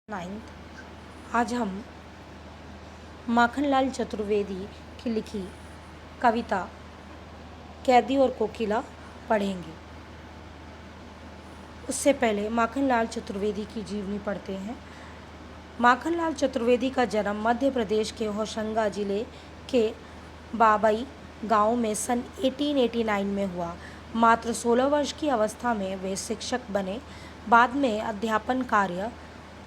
9th आज हम माखनलाल चतुर्वेदी की लिखी कविता कैदी और कोकिला पढ़ेंगे। उससे पहले माखनलाल चतुर्वेदी की जीवनी पढ़ते हैं। माखनलाल चतुर्वेदी का जन्म मध्य प्रदेश के होशंगा जिले के बाबई गांव में सन 1889 में हुआ। मात्र 16 वर्ष की अवस्था में वे शिक्षक बने। बाद में अध्यापन कार्य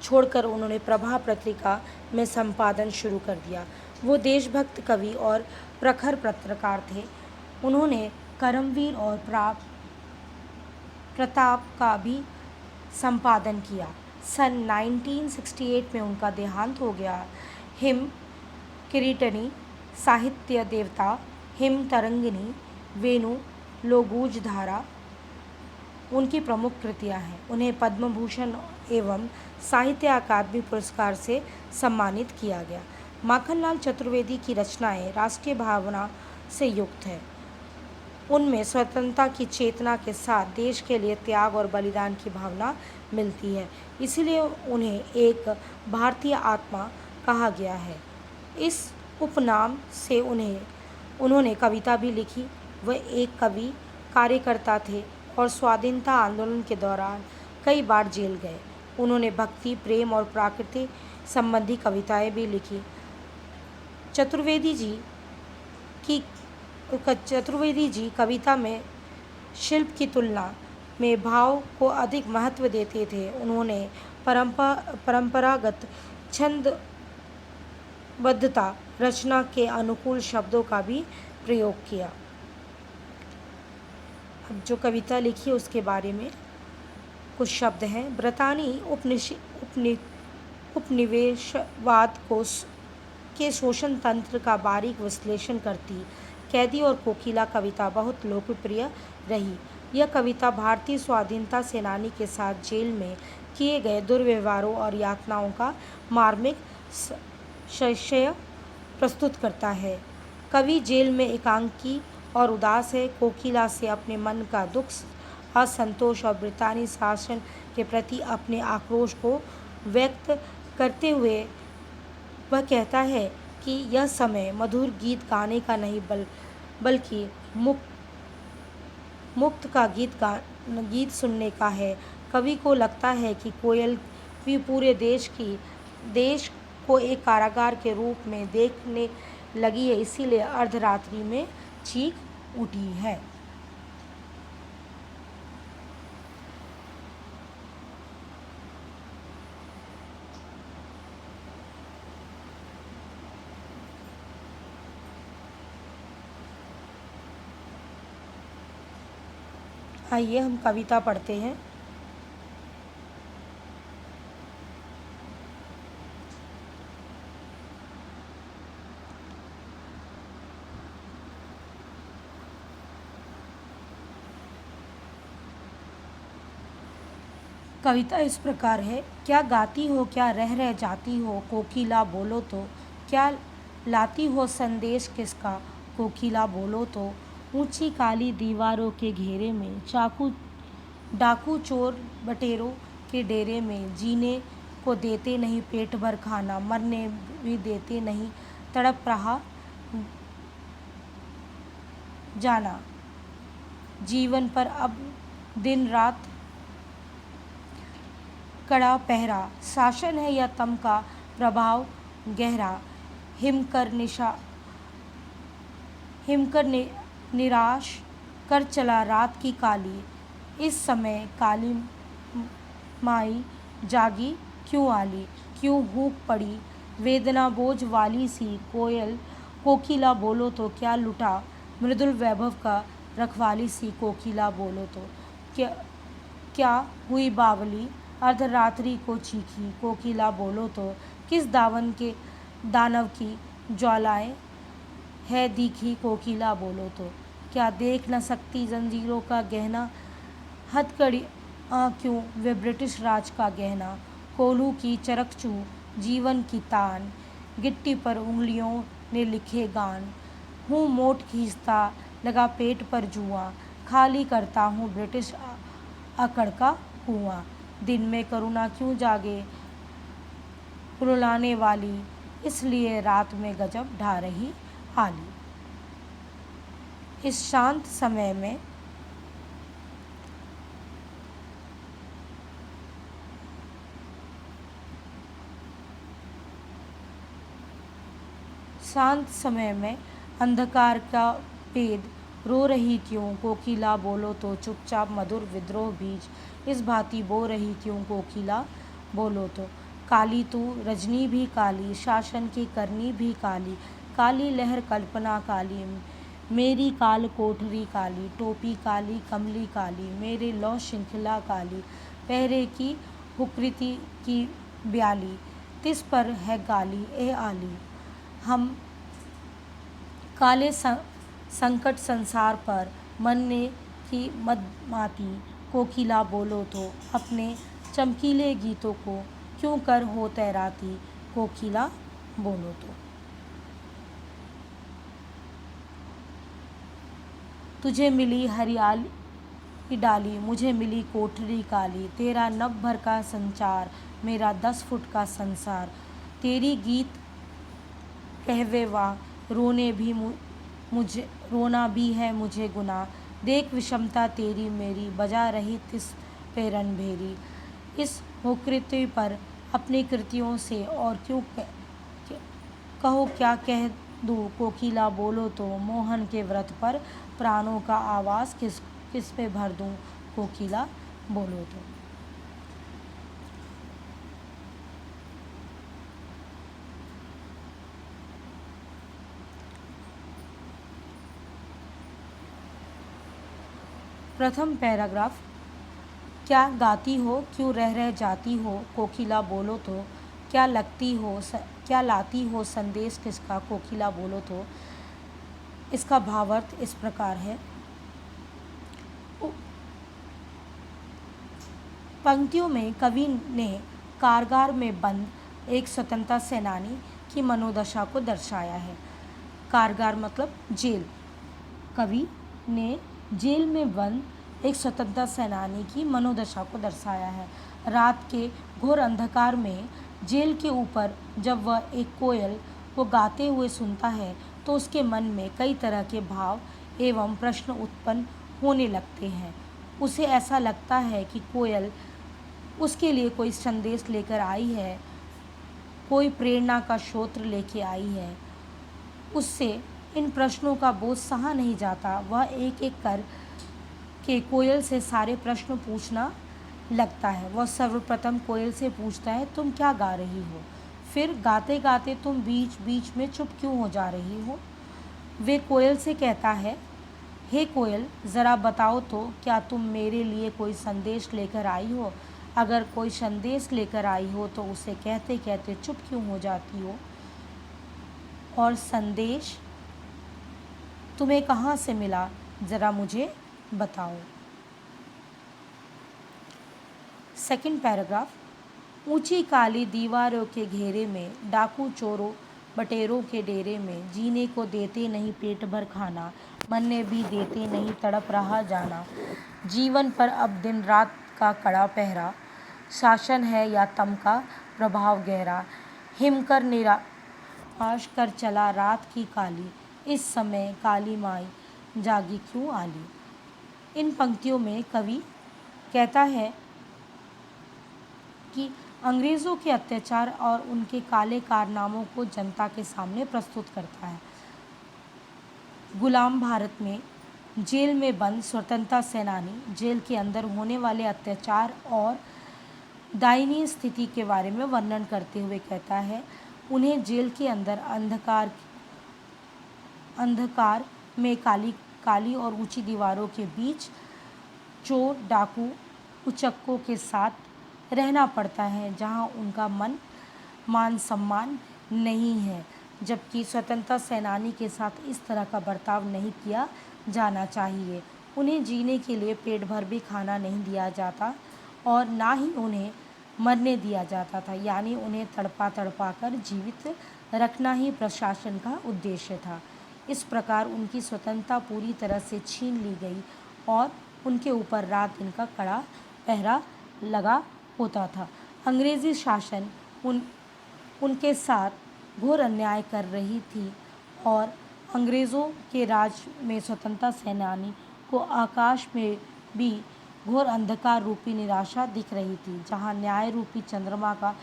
छोड़कर उन्होंने प्रभा पत्रिका में संपादन शुरू कर दिया। वो देशभक्त कवि और प्रखर पत्रकार थे। उन्होंने करमवीर और प्रताप का भी संपादन किया। सन 1968 में उनका देहांत हो गया। हिम किरीटनी, साहित्य देवता, हिम तरंगिनी, वेणु लोगूज धारा उनकी प्रमुख कृतियां हैं। उन्हें पद्म भूषण एवं साहित्य अकादमी पुरस्कार से सम्मानित किया गया। माखनलाल चतुर्वेदी की रचनाएं राष्ट्रीय भावना से युक्त हैं। उनमें स्वतंत्रता की चेतना के साथ देश के लिए त्याग और बलिदान की भावना मिलती है। इसीलिए उन्हें एक भारतीय आत्मा कहा गया है। इस उपनाम से उन्होंने कविता भी लिखी। वह एक कवि, कार्यकर्ता थे और स्वाधीनता आंदोलन के दौरान कई बार जेल गए। उन्होंने भक्ति, प्रेम और प्रकृति संबंधी कविताएं भी लिखी। चतुर्वेदी जी कविता में शिल्प की तुलना में भाव को अधिक महत्व देते थे। उन्होंने परंपरागत छंदबद्धता रचना के अनुकूल शब्दों का भी प्रयोग किया। अब जो कविता लिखी है उसके बारे में कुछ शब्द हैं। ब्रितानी उपनिवेशवाद के शोषण तंत्र का बारीक विश्लेषण करती कैदी और कोकिला कविता बहुत लोकप्रिय रही। यह कविता भारतीय स्वाधीनता सेनानी के साथ जेल में किए गए दुर्व्यवहारों और यातनाओं का मार्मिक शय प्रस्तुत करता है। कवि जेल में एकांकी और उदास है। कोकिला से अपने मन का दुख, असंतोष और ब्रितानी शासन के प्रति अपने आक्रोश को व्यक्त करते हुए वह कहता है कि यह समय मधुर गीत गाने का नहीं बल्कि मुक्त का गीत सुनने का है। कवि को लगता है कि कोयल भी पूरे देश को एक कारागार के रूप में देखने लगी है, इसीलिए अर्धरात्रि में चीख उठी है। आइए हम कविता पढ़ते हैं। कविता इस प्रकार है। क्या गाती हो, क्या रह जाती हो, कोकिला बोलो तो। क्या लाती हो संदेश किसका, कोकिला बोलो तो। ऊंची काली दीवारों के घेरे में, डाकू चोर बटेरों के डेरे में, जीने को देते नहीं पेट भर खाना, मरने भी देते नहीं तड़प रहा जाना। जीवन पर अब दिन रात कड़ा पहरा, शासन है या तम का प्रभाव गहरा। हिमकर निराश कर चला रात की काली, इस समय काली माई जागी क्यों आली। क्यों हूक पड़ी वेदना बोझ वाली सी, कोकिला बोलो तो। क्या लुटा मृदुल वैभव का रखवाली सी, कोकिला बोलो तो। क्या हुई बावली अर्धरात्रि को चीखी, कोकिला बोलो तो। किस दानव की ज्वालाएं है दिखी, कोकिला बोलो तो। क्या देख न सकती जंजीरों का गहना, हथकड़ी क्यों वे ब्रिटिश राज का गहना। कोल्हू की चरकचू जीवन की तान, गिट्टी पर उंगलियों ने लिखे गान। हूँ मोट खींचता लगा पेट पर जुआ, खाली करता हूँ ब्रिटिश अकड़ का कुआं। दिन में करुणा क्यों जागे रुलाने वाली, इसलिए रात में गजब ढा रही आली। इस शांत समय में अंधकार का भेद रो रही क्यों कोकिला, बोलो तो चुपचाप मधुर विद्रोह बीज, इस भांति बो रही क्यों कोकिला, बोलो तो। काली तू रजनी भी काली, शासन की करनी भी काली, काली लहर कल्पना काली, मेरी काल कोठरी काली, टोपी काली कमली काली, मेरे लौ श्रृंखला काली, पहरे की हुकृति की ब्याली, तिस पर है गाली ए आली। हम काले संकट संसार पर मरने की मदमाती, कोकिला बोलो तो अपने चमकीले गीतों को क्यों कर हो तैराती, कोकिला बोलो तो। तुझे मिली हरियाली डाली, मुझे मिली कोठरी काली, तेरा नभ भर का संचार, मेरा 10 फुट का संसार, तेरी गीत कहवे वाह, रोना भी है मुझे गुनाह, देख विषमता तेरी मेरी, बजा रही तिस पे रणभेरी। इस होकृति पर अपनी कृतियों से और क्यों कहो क्या कह दूँ, कोकिला बोलो तो, मोहन के व्रत पर प्राणों का आवास किस पे भर दूँ, कोकिला बोलो तो। प्रथम पैराग्राफ। क्या गाती हो क्यों रह जाती हो, कोकिला बोलो तो, क्या लाती हो संदेश किसका, कोकिला बोलो तो। इसका भावार्थ इस प्रकार है। पंक्तियों में कवि ने कारागार में बंद एक स्वतंत्रता सेनानी की मनोदशा को दर्शाया है। कारागार मतलब जेल। कवि ने जेल में बंद एक स्वतंत्रता सेनानी की मनोदशा को दर्शाया है। रात के घोर अंधकार में जेल के ऊपर जब वह एक कोयल को गाते हुए सुनता है तो उसके मन में कई तरह के भाव एवं प्रश्न उत्पन्न होने लगते हैं। उसे ऐसा लगता है कि कोयल उसके लिए कोई संदेश लेकर आई है, कोई प्रेरणा का स्रोत लेके आई है। उससे इन प्रश्नों का बोझ सहा नहीं जाता। वह एक एक कर के कोयल से सारे प्रश्न पूछना लगता है। वह सर्वप्रथम कोयल से पूछता है, तुम क्या गा रही हो? फिर गाते गाते तुम बीच बीच में चुप क्यों हो जा रही हो? वे कोयल से कहता है, हे कोयल, ज़रा बताओ तो, क्या तुम मेरे लिए कोई संदेश लेकर आई हो? अगर कोई संदेश लेकर आई हो तो उसे कहते कहते चुप क्यों हो जाती हो? और संदेश तुम्हें कहाँ से मिला, ज़रा मुझे बताओ। Second paragraph. ऊंची काली दीवारों के घेरे में, डाकू चोरों बटेरों के डेरे में, जीने को देते नहीं पेट भर खाना, मरने भी देते नहीं तड़प रहा जाना। जीवन पर अब दिन रात का कड़ा पहरा, शासन है या तम का प्रभाव गहरा। हिमकर निराश कर चला रात की काली, इस समय काली माई जागी क्यों आली। इन पंक्तियों में कवि कहता है कि अंग्रेज़ों के अत्याचार और उनके काले कारनामों को जनता के सामने प्रस्तुत करता है। गुलाम भारत में जेल में बंद स्वतंत्रता सेनानी जेल के अंदर होने वाले अत्याचार और दयनीय स्थिति के बारे में वर्णन करते हुए कहता है, उन्हें जेल के अंदर अंधकार में काली और ऊंची दीवारों के बीच चोर डाकू उचक्कों के साथ रहना पड़ता है, जहां उनका मान सम्मान नहीं है, जबकि स्वतंत्रता सेनानी के साथ इस तरह का बर्ताव नहीं किया जाना चाहिए। उन्हें जीने के लिए पेट भर भी खाना नहीं दिया जाता और ना ही उन्हें मरने दिया जाता था, यानी उन्हें तड़पा कर जीवित रखना ही प्रशासन का उद्देश्य था। इस प्रकार उनकी स्वतंत्रता पूरी तरह से छीन ली गई और उनके ऊपर रात दिन का कड़ा पहरा लगा होता था। अंग्रेज़ी शासन उनके साथ घोर अन्याय कर रही थी और अंग्रेज़ों के राज में स्वतंत्रता सेनानी को आकाश में भी घोर अंधकार रूपी निराशा दिख रही थी, जहाँ न्याय रूपी चंद्रमा का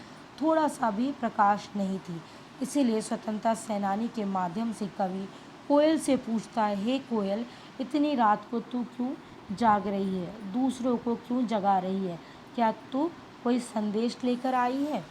थोड़ा सा भी प्रकाश नहीं थी। इसीलिए स्वतंत्रता सेनानी के माध्यम से कवि कोयल से पूछता है, हे कोयल, इतनी रात को तू क्यों जाग रही है, दूसरों को क्यों जगा रही है, क्या तू कोई संदेश लेकर आई है?